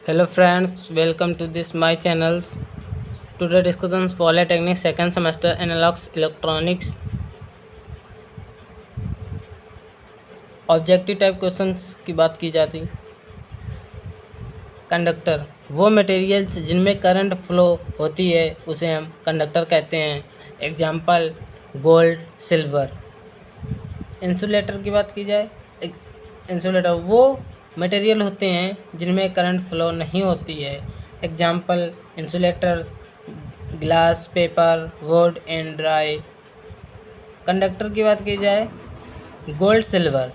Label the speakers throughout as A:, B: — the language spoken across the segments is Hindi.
A: Hello friends, welcome to this my channels. Today discussions Polytechnic second semester Analogs Electronics. Objective type questions की बात की जाती। कंडक्टर वो मटेरियल्स जिनमें करंट फ्लो होती है उसे हम कंडक्टर कहते हैं। Example gold, silver. इंसुलेटर की बात की जाए, इंसुलेटर वो मटेरियल होते हैं जिनमें करंट फ्लो नहीं होती है। Example insulators glass, paper, would and dry. Conductor की बात की जाए, गोल्ड, सिल्वर,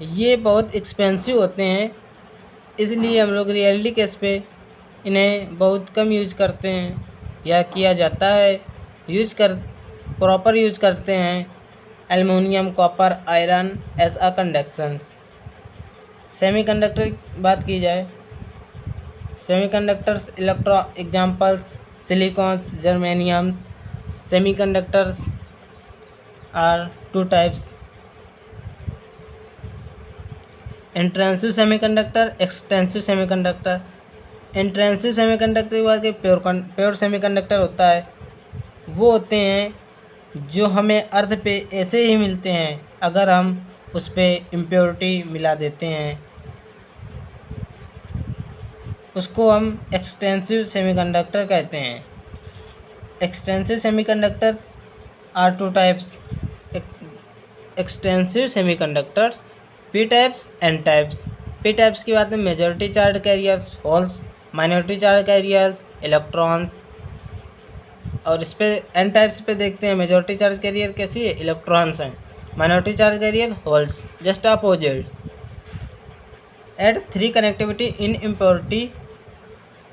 A: ये बहुत एक्सपेंसिव होते हैं, इसलिए हम लोग रियलिटी केस पे इन्हें बहुत कम यूज करते हैं या किया जाता है। प्रॉपर यूज करते हैं aluminium, copper, iron as a conductions. Semiconductor की बात की जाए, semiconductors examples silicons, germaniums. Semiconductors are two types, intrinsic semiconductor, extrinsic semiconductor. Intrinsic semiconductor की बात की प्योर सेमीकंडक्टर होता है, वो होते हैं जो हमें अर्थ पे ऐसे ही मिलते हैं अगर हम उस पर इम्प्योरिटी मिला देते हैं, उसको हम एक्सटेंसिव सेमीकंडक्टर कहते हैं। Extensive semiconductors are two types, extensive semiconductors P types N types. P types की बात है majority charge carriers, holes, minority charge carriers, electrons. और इस पे एन टाइप्स पे देखते हैं, मेजॉरिटी चार्ज कैरियर कैसी है, इलेक्ट्रॉन्स हैं, minority charge carrier holes. Just opposite. At 3 connectivity in impurity,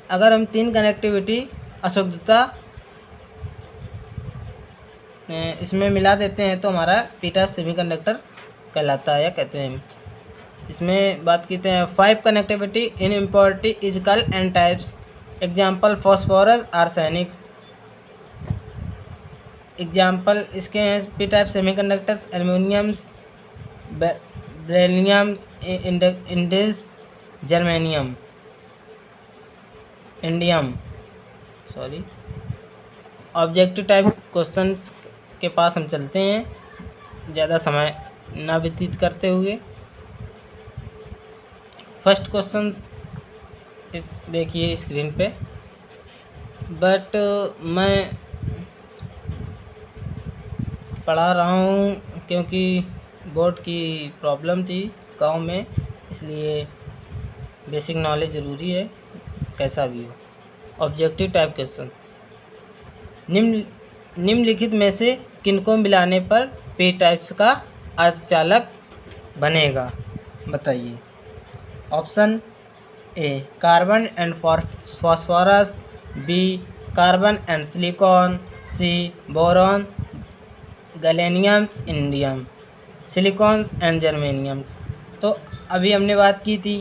A: अगर हम 3 कनेक्टिविटी अशुद्धता इसमें मिला देते हैं तो हमारा पी टाइप सेमीकंडक्टर कहलाता है या कहते हैं। इसमें बात करते हैं 5 connectivity in impurity is called N types. Example phosphorus, arsenics. Example इसके हैं P type semiconductors aluminiums, berylliums, indiums, germanium, indium. Sorry, objective type questions के पास हम चलते हैं, ज़्यादा समय ना व्यतीत करते हुए। फर्स्ट क्वेश्चन इस देखिए स्क्रीन पे, बट मैं पढ़ा रहा हूँ क्योंकि बोर्ड की प्रॉब्लम थी गांव में, इसलिए बेसिक नॉलेज ज़रूरी है कैसा भी हो। ऑब्जेक्टिव टाइप क्वेश्चन, निम्नलिखित में से किनको मिलाने पर पी टाइप्स का अर्धचालक बनेगा, बताइए। Option A carbon and phosphorus, B carbon and silicon, C boron, galliums, indium, silicons and germaniums. तो अभी हमने बात की थी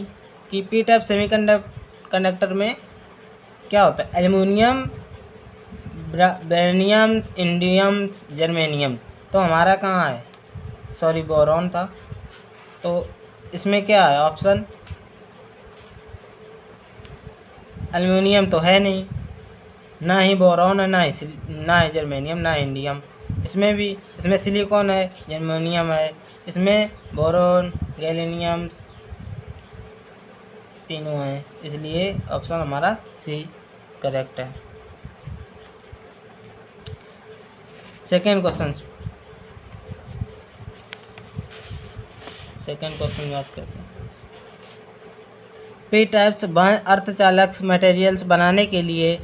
A: कि पी टाइप सेमीकंडक्टर में क्या होता है, एल्युमिनियम, बेरिलियम्स, इंडियम्स, जर्मेनियम। तो हमारा कहाँ है, सॉरी बोरॉन था। तो इसमें क्या है ऑप्शन, एल्युमिनियम तो है नहीं, ना ही बोरॉन है, ना ही जर्मेनियम, ना इंडियम। इसमें सिलिकॉन है, जर्मेनियम है, इसमें बोरॉन, गैलेनियम तीनों हैं, इसलिए ऑप्शन हमारा सी करेक्ट है। सेकेंड क्वेश्चन बात करते हैं। पी टाइप्स अर्धचालक मटेरियल्स बनाने के लिए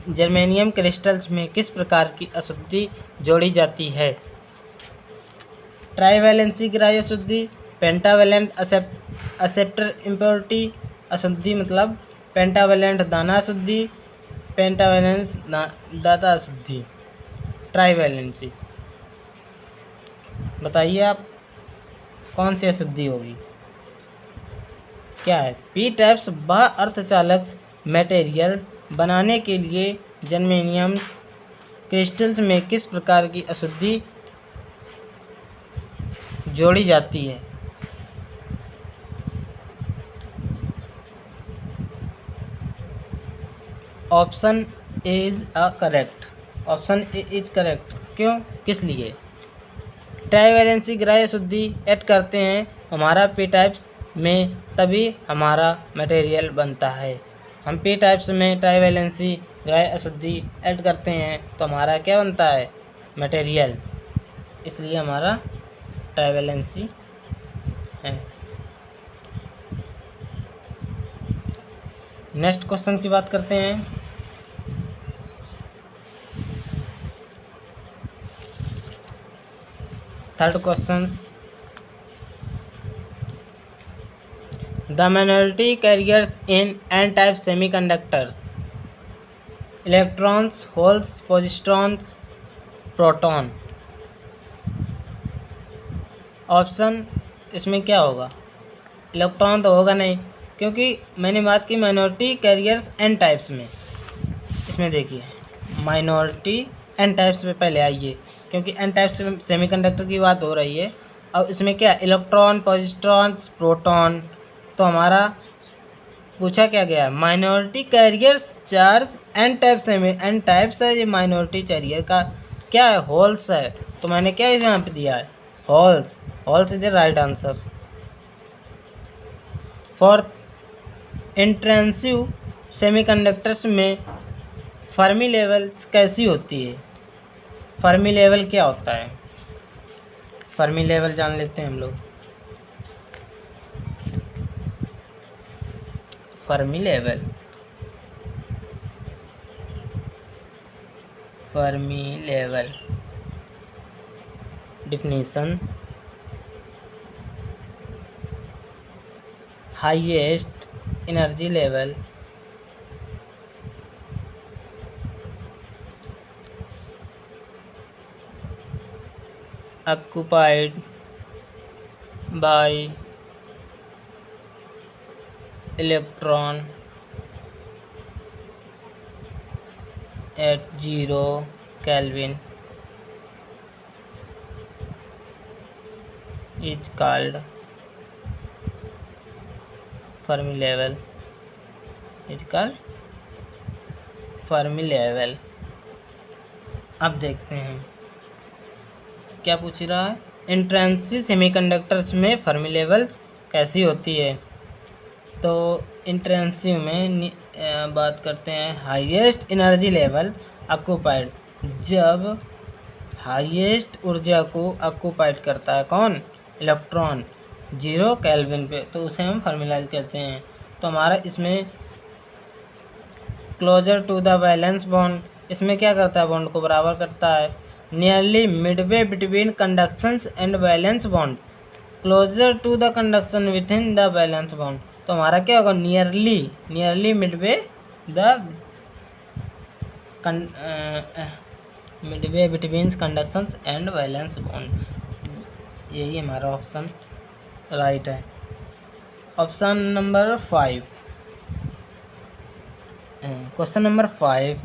A: जर्मेनियम क्रिस्टल्स में किस प्रकार की अशुद्धि जोड़ी जाती है। ट्राईवैलेंसी ग्राह्य अशुद्धि, पेंटावैलेंट एक्सेप्टर इम्प्योरिटी अशुद्धि, मतलब पेंटावैलेंट दाना अशुद्धि, पेंटावैलेंस दाता अशुद्धि, ट्राईवैलेंसी। बताइए आप कौन सी अशुद्धि होगी, क्या है। पी टाइप्स वह अर्धचालक मटेरियल्स बनाने के लिए जर्मेनियम क्रिस्टल्स में किस प्रकार की अशुद्धि जोड़ी जाती है। Option is a correct. Option A is correct. क्यों, किस लिए? ट्राइवैलेंसी ग्राह्य शुद्धि ऐड करते हैं हमारा पी टाइप्स में, तभी हमारा मटेरियल बनता है। हम पी टाइप्स में ट्राइवैलेंसी ग्राह्य अशुद्धि ऐड करते हैं तो हमारा क्या बनता है? मटेरियल। इसलिए हमारा ट्राइवैलेंसी है। नेक्स्ट क्वेश्चन की बात करते हैं। Third question, the minority carriers in an type semiconductors, electrons, holes, positrons, proton. Option इसमें क्या होगा? इलेक्ट्रॉन तो होगा नहीं, क्योंकि मैंने बात की माइनॉरिटी कैरियर्स एन टाइप्स में। इसमें देखिए माइनॉरिटी एन टाइप्स पे पहले आइए, क्योंकि एन टाइप्स सेमीकंडक्टर की बात हो रही है। अब इसमें क्या, इलेक्ट्रॉन, पॉजिट्रॉन्स, प्रोटॉन। तो हमारा पूछा क्या गया? Minority carriers charge N types है, एन टाइप्स है ये माइनॉरिटी कैरियर का क्या है? होल्स है। तो मैंने क्या यहाँ पे दिया है? Holes. Holes is the right answer. For intrinsic semiconductors में फर्मी लेवल्स कैसी होती है? फर्मी लेवल क्या होता है? फर्मी लेवल जान लेते हैं हम लोग। Fermi level, Fermi level definition, highest energy level occupied by electron at 0 Kelvin is called Fermi level, is called Fermi level। अब देखते हैं क्या पूछ रहा है। इंट्रेंसिव सेमीकंडक्टर्स में फर्मी लेवल्स कैसी होती है? तो इंट्रेंसिव में बात करते हैं हाईएस्ट एनर्जी लेवल ऑक्यूपाइड, जब हाईएस्ट ऊर्जा को ऑक्यूपाइड करता है कौन? इलेक्ट्रॉन 0 केल्विन पे, तो उसे हम फर्मी लेवल कहते हैं। तो हमारा इसमें closer to the valence bond, इसमें क्या करता है? बॉन्ड को बराबर करता है। Nearly midway between conductions and valence bond, closer to the conduction within the valence bond. तो हमारा क्या होगा? Nearly midway the midway between conductions and valence bond. यही हमारा ऑप्शन राइट है। ऑप्शन नंबर 5, क्वेश्चन नंबर 5,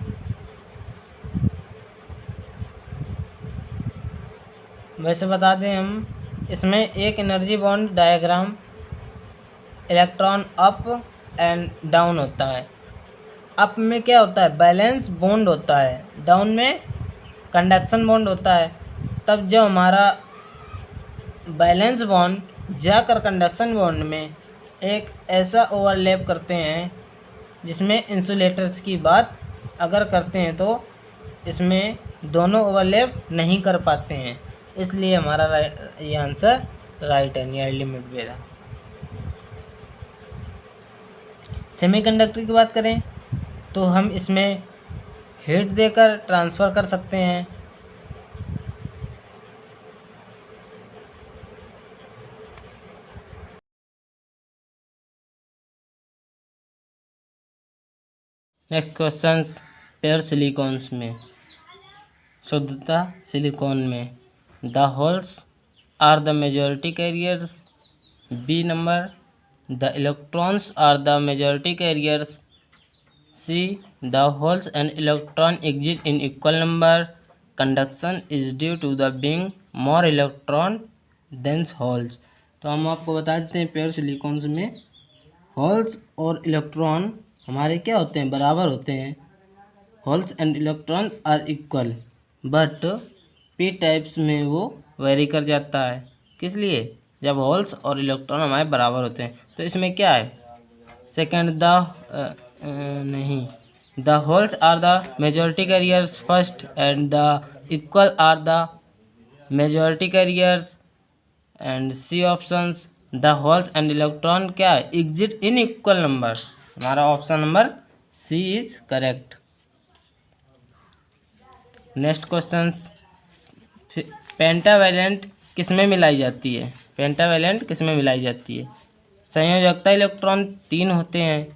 A: वैसे बता दें हम, इसमें एक energy bond diagram electron up and down होता है। अप में क्या होता है? बैलेंस बॉन्ड होता है, डाउन में कंडक्शन बॉन्ड होता है। तब जब हमारा बैलेंस बॉन्ड जाकर कंडक्शन बॉन्ड में एक ऐसा ओवरलैप करते हैं जिसमें इंसुलेटर्स की बात अगर करते हैं तो इसमें दोनों ओवरलैप नहीं कर पाते हैं, इसलिए हमारा ये आंसर राइट है, नियरली मिडवे। सेमीकंडक्टर की बात करें तो हम इसमें हीट देकर ट्रांसफ़र कर सकते हैं। नेक्स्ट क्वेश्चन, पेयर सिलिकॉन्स में शुद्धता सिलिकॉन में the holes are the majority carriers, B number the electrons are the majority carriers, C the holes and electron exist in equal number, conduction is due to the being more electron than holes. तो हम आपको बता देते हैं पेयर सिलिकॉन्स में होल्स और इलेक्ट्रॉन हमारे क्या होते हैं? बराबर होते हैं। Holes and electron are equal, but P types में वो वेरी कर जाता है। किस लिए? जब होल्स और इलेक्ट्रॉन हमारे बराबर होते हैं। तो इसमें क्या है, सेकंड नहीं, the holes are the majority carriers first and the equal are the majority carriers, and C options the holes and electron क्या है, एग्जिट इन इक्वल नंबर। हमारा option number C is correct. Next questions, pentavalent किस में मिलाई जाती है? पेंटावैलेंट किस में मिलाई जाती है? संयोजकता इलेक्ट्रॉन 3 होते हैं।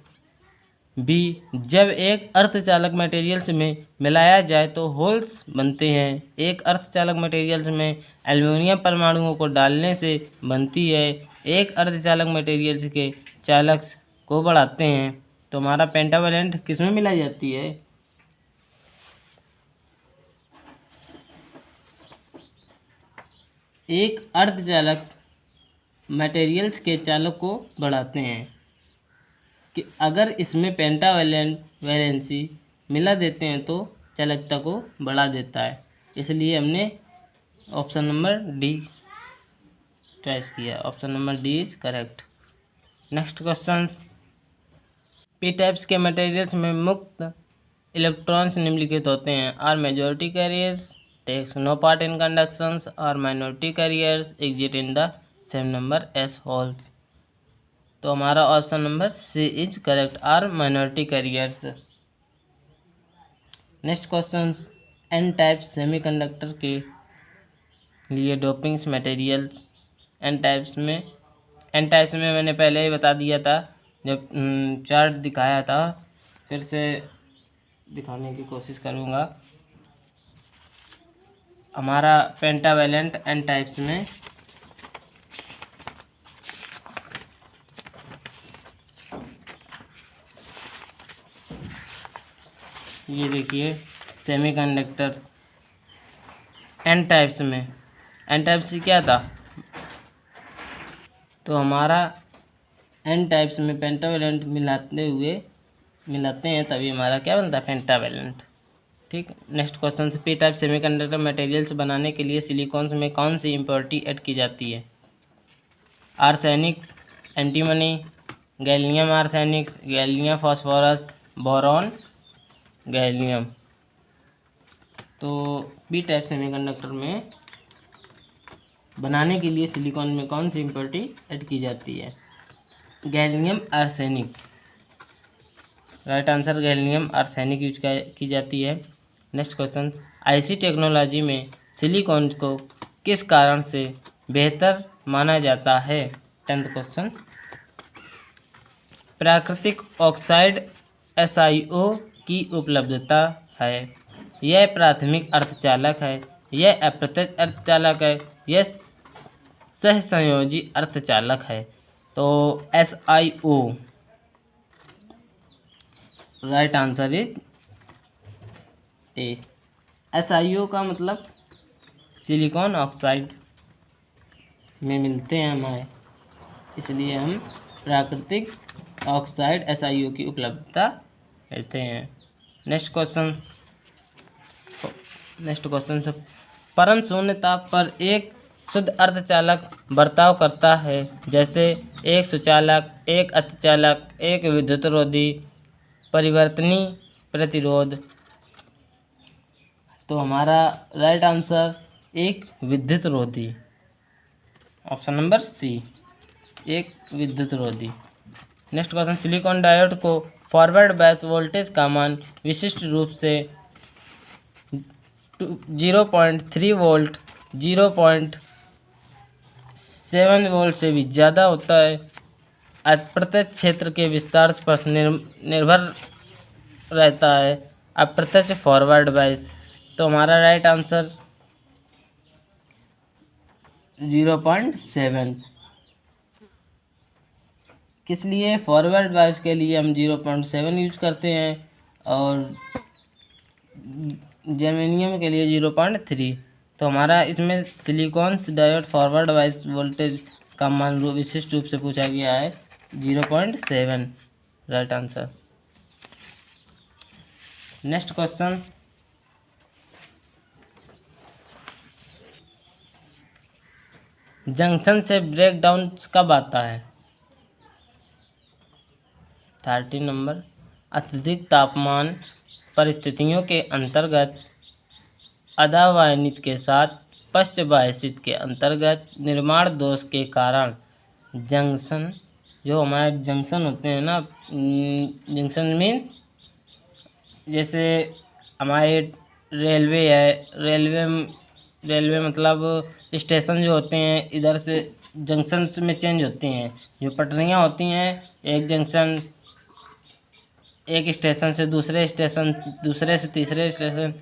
A: बी, जब एक अर्धचालक मटेरियल्स में मिलाया जाए तो होल्स बनते हैं। एक अर्धचालक मटेरियल्स में एल्युमिनियम परमाणुओं को डालने से बनती है। एक अर्धचालक मटेरियल्स के चालक को बढ़ाते हैं। तो हमारा पेंटावैलेंट किस में मिलाई जाती है? एक अर्धचालक मटेरियल्स के चालक को बढ़ाते हैं कि अगर इसमें वैलेंसी मिला देते हैं तो चालकता को बढ़ा देता है। इसलिए हमने ऑप्शन नंबर डी चॉइस किया। Option number D is correct. Next question, P types के मटेरियल्स में मुक्त इलेक्ट्रॉन्स निम्नलिखित होते हैं। Are majority carriers, takes no part in conductions, और minority carriers exit in the same number as holes. तो हमारा option number C is correct, are minority carriers. Next question, N type semiconductor के लिए डोपिंग्स मटेरियल्स। एन टाइप्स में मैंने पहले ही बता दिया था जब चार्ट दिखाया था, फिर से दिखाने की कोशिश करूँगा। हमारा पेंटावैलेंट एन टाइप्स में ये देखिए सेमीकंडक्टर्स एन टाइप्स में, एन टाइप्स क्या था? तो हमारा एन टाइप्स में पेंटावैलेंट मिलाते हैं तभी हमारा क्या बनता है, पेंटावैलेंट। ठीक। Next question, P type semiconductor materials बनाने के लिए सिलिकॉन्स में कौन सी इम्प्योरिटी ऐड की जाती है? Arsenic, antimony, gallium arsenics, gallium phosphorus, boron, gallium. तो पी टाइप सेमीकंडक्टर में बनाने के लिए सिलिकॉन में कौन सी इम्प्योरिटी ऐड की जाती है? Gallium arsenic. Right answer gallium arsenic use की जाती है। नेक्स्ट क्वेश्चन, आईसी टेक्नोलॉजी में सिलिकॉन को किस कारण से बेहतर माना जाता है? 10th क्वेश्चन, प्राकृतिक ऑक्साइड SiO की उपलब्धता है। यह प्राथमिक अर्धचालक है, यह अप्रत्यक्ष अर्धचालक है, यह सहसंयोजी अर्धचालक है। तो SiO right answer is a. SiO का मतलब सिलिकॉन ऑक्साइड में मिलते हैं हमारे, इसलिए हम प्राकृतिक ऑक्साइड SiO की उपलब्धता लेते हैं। नेक्स्ट क्वेश्चन से, परम शून्य ताप पर एक शुद्ध अर्धचालक बर्ताव करता है जैसे एक सुचालक, एक अतिचालक, एक विद्युतरोधी, परिवर्तनी प्रतिरोध। तो हमारा राइट आंसर एक विद्युतरोधी, ऑप्शन नंबर सी, एक विद्युतरोधी। नेक्स्ट क्वेश्चन, सिलिकॉन डायोड को फॉरवर्ड बायस वोल्टेज का मान विशिष्ट रूप से 0.3 वोल्ट, 0.7 वोल्ट से भी ज़्यादा होता है। अप्रत्यक्ष क्षेत्र के विस्तार पर निर्भर रहता है। अप्रत्यक्ष फॉरवर्ड बायस। तो हमारा राइट आंसर 0.7। किस लिए? फॉरवर्ड बायस के लिए हम 0.7 यूज करते हैं और जर्मेनियम के लिए 0.3। तो हमारा इसमें silicon diode forward bias voltage का मान विशिष्ट रूप से पूछा गया है 0.7, right answer. Next question, junction से ब्रेकडाउन कब आता है? 13 नंबर, अत्यधिक तापमान परिस्थितियों के अंतर्गत, अधावायनित के साथ पश्च वायसित के अंतर्गत, निर्माण दोष के कारण। जंक्शन, जो हमारे जंक्शन होते हैं ना, जंक्शन मीन्स जैसे हमारे रेलवे है, रेलवे मतलब स्टेशन जो होते हैं, इधर से जंक्शन में चेंज होती हैं, जो पटरियाँ होती हैं, एक जंक्शन, एक स्टेशन से दूसरे स्टेशन, दूसरे से तीसरे स्टेशन,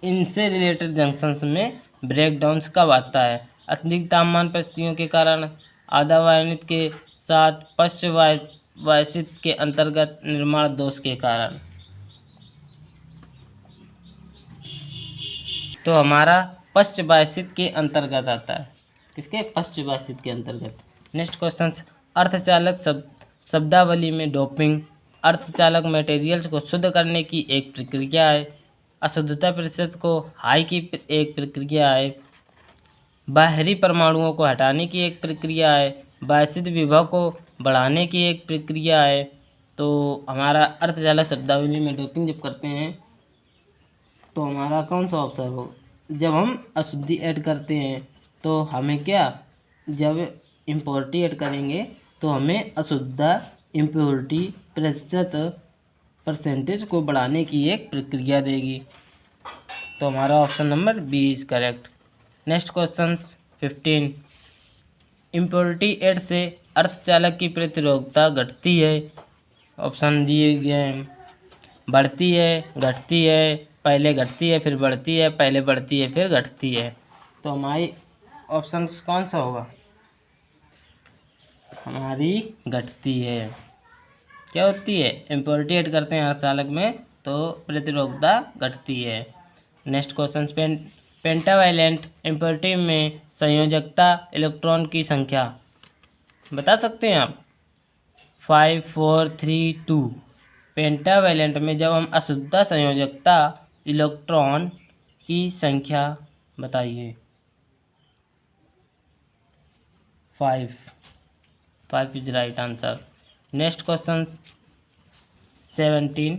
A: इनसे रिलेटेड जंक्शंस में ब्रेकडाउन्स कब आता है? अत्यधिक तापमान परिस्थितियों के कारण, आधावायनित के साथ पश्च वायसित के अंतर्गत, निर्माण दोष के कारण। तो हमारा पश्च वायसित के अंतर्गत आता है। किसके? पश्च वायसित के अंतर्गत। नेक्स्ट क्वेश्चन, अर्धचालक शब्दावली में डोपिंग अर्धचालक मटेरियल्स को शुद्ध करने की एक प्रक्रिया है। अशुद्धता प्रतिशत को हाई की एक प्रक्रिया है। बाहरी परमाणुओं को हटाने की एक प्रक्रिया है। वायसित विभव को बढ़ाने की एक प्रक्रिया है। तो हमारा अर्धचालक शब्दावली में डोपिंग जब करते हैं तो हमारा कौन सा ऑप्शन हो? जब हम अशुद्धि ऐड करते हैं तो हमें क्या, जब इम्प्योरिटी ऐड करेंगे तो हमें अशुद्धता इम्प्योरिटी परसेंटेज को बढ़ाने की एक प्रक्रिया देगी। तो हमारा option number B is correct. Next question 15, impurity add से अर्धचालक की प्रतिरोधकता घटती है। ऑप्शन दिए गए हैं, बढ़ती है, घटती है, पहले घटती है फिर बढ़ती है, पहले बढ़ती है फिर घटती है। तो हमारी ऑप्शन कौन सा होगा? हमारी घटती है। क्या होती है? इम्प्योरिटी ऐड करते हैं अर्धचालक में तो प्रतिरोधकता घटती है। नेक्स्ट क्वेश्चन, पेंटावैलेंट इम्प्योरिटी में संयोजकता इलेक्ट्रॉन की संख्या बता सकते हैं आप? 5 4 3 2। पेंटावैलेंट में जब हम अशुद्धता संयोजकता इलेक्ट्रॉन की संख्या बताइए। 5 is right answer. Next question 17,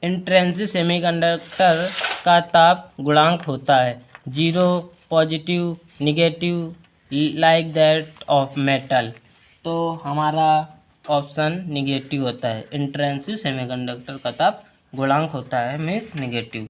A: intrinsic semiconductor का ताप गुणांक होता है 0, positive, negative, like that of metal. तो हमारा ऑप्शन निगेटिव होता है। इंट्रिंसिक सेमीकंडक्टर का ताप गुणांक होता है मीन्स निगेटिव।